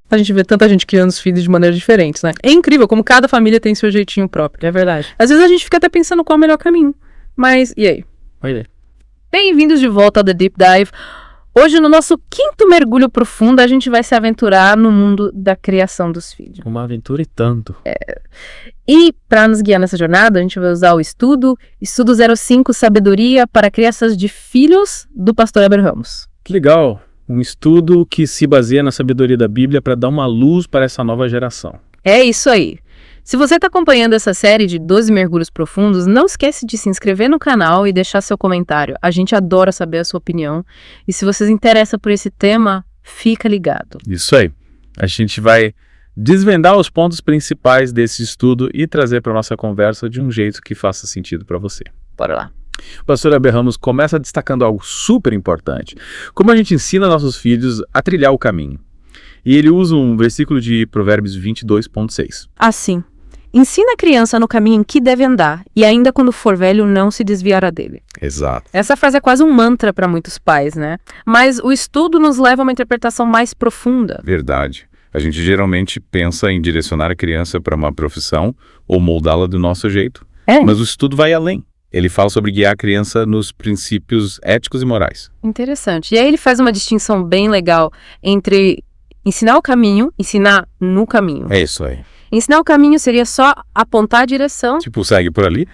A gente vê tanta gente criando os filhos de maneiras diferentes, né? É incrível como cada família tem seu jeitinho próprio. É verdade. Às vezes a gente fica até pensando qual é o melhor caminho. Mas, e aí? Olha. Bem-vindos de volta ao The Deep Dive. Hoje, no nosso 5º mergulho profundo, a gente vai se aventurar no mundo da criação dos filhos. Uma aventura e tanto. E, para nos guiar nessa jornada, a gente vai usar o Estudo 05 Sabedoria para Crianças de Filhos, do pastor Heber Ramos. Que legal. Um estudo que se baseia na sabedoria da Bíblia para dar uma luz para essa nova geração. É isso aí. Se você está acompanhando essa série de 12 mergulhos profundos, não esquece de se inscrever no canal e deixar seu comentário. A gente adora saber a sua opinião. E se você se interessa por esse tema, fica ligado. Isso aí. A gente vai desvendar os pontos principais desse estudo e trazer para a nossa conversa de um jeito que faça sentido para você. Bora lá. O pastor Heber Ramos começa destacando algo super importante. Como a gente ensina nossos filhos a trilhar o caminho. E ele usa um versículo de Provérbios 22.6. Assim, ensina a criança no caminho em que deve andar, e ainda quando for velho não se desviará dele. Exato. Essa frase é quase um mantra para muitos pais, né? Mas o estudo nos leva a uma interpretação mais profunda. Verdade. A gente geralmente pensa em direcionar a criança para uma profissão ou moldá-la do nosso jeito. Mas o estudo vai além. Ele fala sobre guiar a criança nos princípios éticos e morais. Interessante. E aí ele faz uma distinção bem legal entre ensinar o caminho, ensinar no caminho. É isso aí. Ensinar o caminho seria só apontar a direção. Tipo, segue por ali.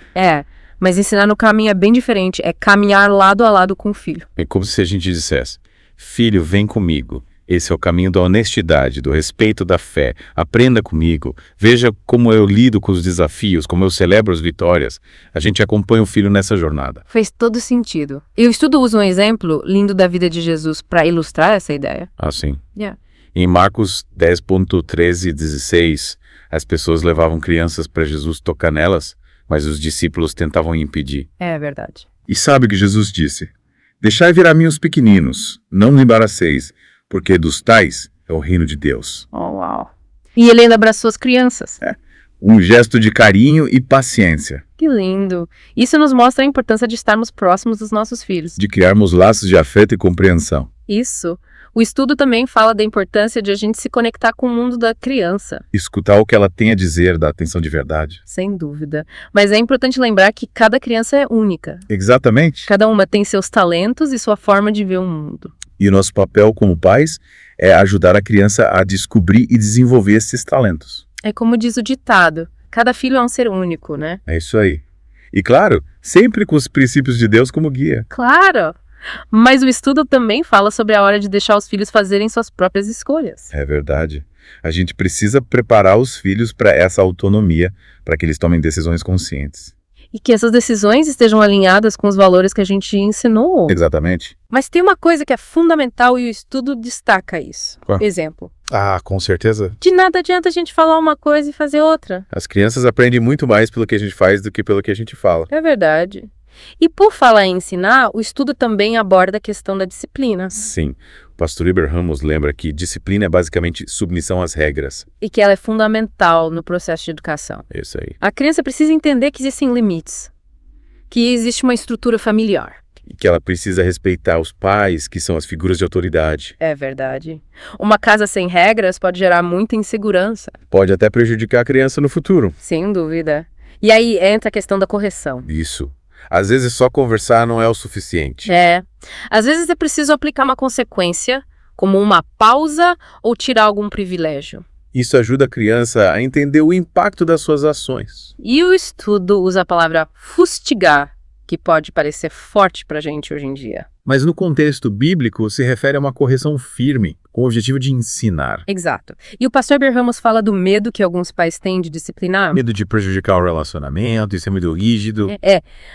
Mas ensinar no caminho é bem diferente. É caminhar lado a lado com o filho. É como se a gente dissesse: filho, vem comigo. Esse é o caminho da honestidade, do respeito da fé. Aprenda comigo. Veja como eu lido com os desafios, como eu celebro as vitórias. A gente acompanha o filho nessa jornada. Fez todo sentido. E o estudo usa um exemplo lindo da vida de Jesus para ilustrar essa ideia. Assim. Em Marcos 10.13 e 16, as pessoas levavam crianças para Jesus tocar nelas, mas os discípulos tentavam impedir. É verdade. E sabe o que Jesus disse? Deixai vir a mim os pequeninos, não me embaraceis, porque dos tais é o reino de Deus. Oh, uau. E ele ainda abraçou as crianças. Um gesto de carinho e paciência, Que lindo. Isso nos mostra a importância de estarmos próximos dos nossos filhos. de criarmos laços de afeto e compreensão. Isso. O estudo também fala da importância de a gente se conectar com o mundo da criança. Escutar o que ela tem a dizer, dar atenção de verdade. Sem dúvida. Mas é importante lembrar que cada criança é única. Exatamente. Cada uma tem seus talentos e sua forma de ver o mundo. E o nosso papel como pais é ajudar a criança a descobrir e desenvolver esses talentos. É como diz o ditado, cada filho é um ser único, né? É isso aí. E claro, sempre com os princípios de Deus como guia. Claro! Mas o estudo também fala sobre a hora de deixar os filhos fazerem suas próprias escolhas. É verdade. A gente precisa preparar os filhos para essa autonomia, para que eles tomem decisões conscientes. E que essas decisões estejam alinhadas com os valores que a gente ensinou. Exatamente. Mas tem uma coisa que é fundamental e o estudo destaca isso. Qual? Exemplo. Com certeza. De nada adianta a gente falar uma coisa e fazer outra. As crianças aprendem muito mais pelo que a gente faz do que pelo que a gente fala. É verdade. E por falar em ensinar, o estudo também aborda a questão da disciplina. Sim, o pastor Heber Ramos lembra que disciplina é basicamente submissão às regras. E que ela é fundamental no processo de educação. É isso aí. A criança precisa entender que existem limites. Que existe uma estrutura familiar. E que ela precisa respeitar os pais, que são as figuras de autoridade. É verdade. Uma casa sem regras pode gerar muita insegurança. Pode até prejudicar a criança no futuro. Sem dúvida. E aí entra a questão da correção. Isso. Às vezes só conversar não é o suficiente. Às vezes é preciso aplicar uma consequência, como uma pausa ou tirar algum privilégio. Isso ajuda a criança a entender o impacto das suas ações. E o estudo usa a palavra fustigar, que pode parecer forte pra gente hoje em dia. Mas no contexto bíblico se refere a uma correção firme, com o objetivo de ensinar. Exato. E o pastor Heber Ramos fala do medo que alguns pais têm de disciplinar. Medo de prejudicar o relacionamento, isso é muito rígido.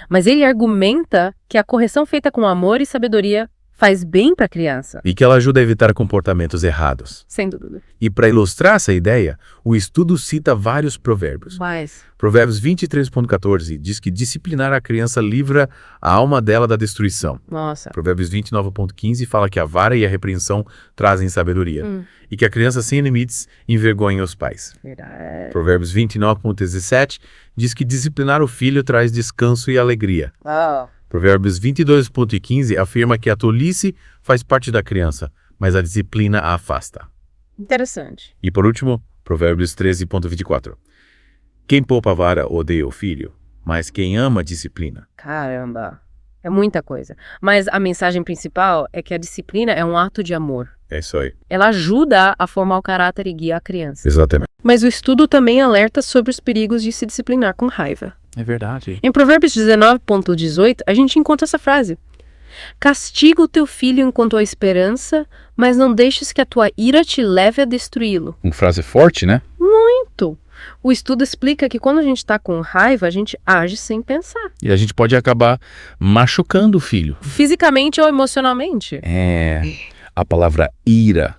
Mas ele argumenta que a correção feita com amor e sabedoria faz bem para a criança. E que ela ajuda a evitar comportamentos errados. Sem dúvida. E para ilustrar essa ideia, o estudo cita vários provérbios. Mas Provérbios 23.14 diz que disciplinar a criança livra a alma dela da destruição. Nossa. Provérbios 29.15 fala que a vara e a repreensão trazem sabedoria. E que a criança sem limites envergonha os pais. Verdade. Provérbios 29.17 diz que disciplinar o filho traz descanso e alegria. Provérbios 22.15 afirma que a tolice faz parte da criança, mas a disciplina a afasta. Interessante. E por último, Provérbios 13.24. Quem poupa a vara odeia o filho, mas quem ama a disciplina. Caramba, é muita coisa. Mas a mensagem principal é que a disciplina é um ato de amor. É isso aí. Ela ajuda a formar o caráter e guiar a criança. Exatamente. Mas o estudo também alerta sobre os perigos de se disciplinar com raiva. É verdade. Em Provérbios 19.18, a gente encontra essa frase. Castiga o teu filho enquanto há esperança, mas não deixes que a tua ira te leve a destruí-lo. Uma frase forte, né? Muito. O estudo explica que quando a gente está com raiva, a gente age sem pensar. E a gente pode acabar machucando o filho. Fisicamente ou emocionalmente. A palavra ira,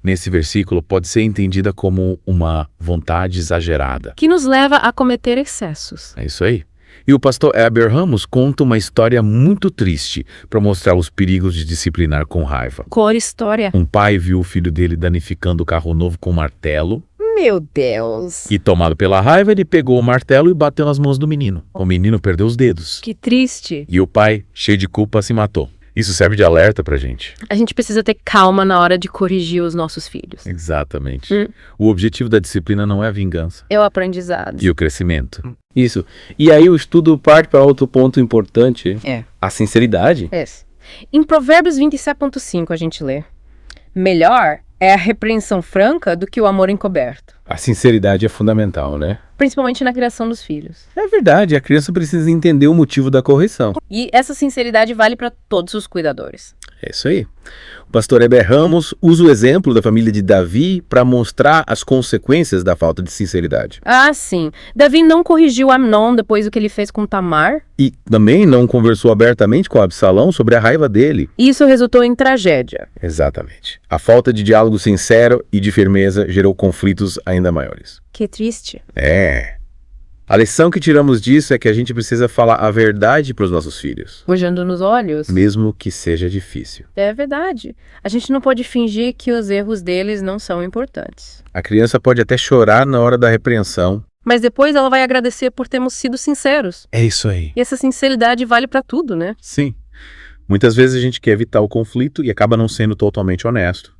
nesse versículo, pode ser entendida como uma vontade exagerada. Que nos leva a cometer excessos. É isso aí. E o pastor Heber Ramos conta uma história muito triste para mostrar os perigos de disciplinar com raiva. Cor história. Um pai viu o filho dele danificando o carro novo com um martelo Meu Deus. e, tomado pela raiva, ele pegou o martelo e bateu nas mãos do menino. O menino perdeu os dedos. Que triste. E o pai, cheio de culpa, se matou. Isso serve de alerta pra gente. A gente precisa ter calma na hora de corrigir os nossos filhos. Exatamente. O objetivo da disciplina não é a vingança É o aprendizado. e o crescimento. Isso. E aí o estudo parte para outro ponto importante. É. A sinceridade. Em Provérbios 27.5 a gente lê. Melhor é a repreensão franca do que o amor encoberto. A sinceridade é fundamental, né? Principalmente na criação dos filhos. É verdade, a criança precisa entender o motivo da correção. E essa sinceridade vale para todos os cuidadores. É isso aí. O pastor Heber Ramos usa o exemplo da família de Davi para mostrar as consequências da falta de sinceridade. Ah, sim. Davi não corrigiu Amnon depois do que ele fez com Tamar. E também não conversou abertamente com Absalão sobre a raiva dele. Isso resultou em tragédia. Exatamente. A falta de diálogo sincero e de firmeza gerou conflitos ainda maiores. Que triste. A lição que tiramos disso é que a gente precisa falar a verdade para os nossos filhos, Olhando nos olhos. mesmo que seja difícil. É verdade. A gente não pode fingir que os erros deles não são importantes. A criança pode até chorar na hora da repreensão. Mas depois ela vai agradecer por termos sido sinceros. É isso aí. E essa sinceridade vale para tudo, né? Sim. Muitas vezes a gente quer evitar o conflito e acaba não sendo totalmente honesto.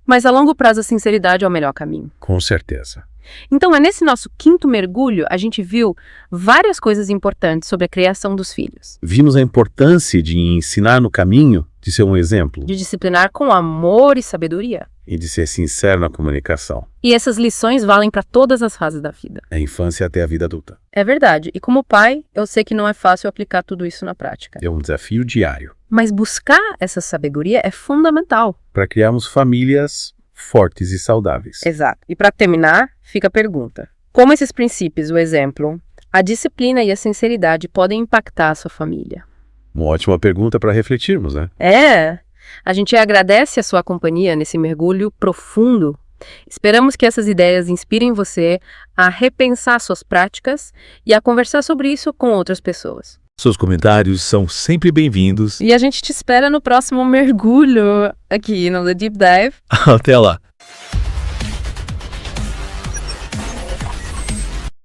Mas a longo prazo a sinceridade é o melhor caminho. Com certeza. Então, é nesse nosso quinto mergulho, a gente viu várias coisas importantes sobre a criação dos filhos. Vimos a importância de ensinar no caminho, de ser um exemplo De disciplinar com amor e sabedoria. e de ser sincero na comunicação, E essas lições valem para todas as fases da vida. da infância até a vida adulta. É verdade. E como pai, eu sei que não é fácil aplicar tudo isso na prática. É um desafio diário Mas buscar essa sabedoria é fundamental. para criarmos famílias fortes e saudáveis. Exato. E para terminar, fica a pergunta. Como esses princípios, o exemplo, a disciplina e a sinceridade podem impactar a sua família? Uma ótima pergunta para refletirmos, né? A gente agradece a sua companhia nesse mergulho profundo. Esperamos que essas ideias inspirem você a repensar suas práticas e a conversar sobre isso com outras pessoas. Seus comentários são sempre bem-vindos. E a gente te espera no próximo mergulho aqui no The Deep Dive. Até lá.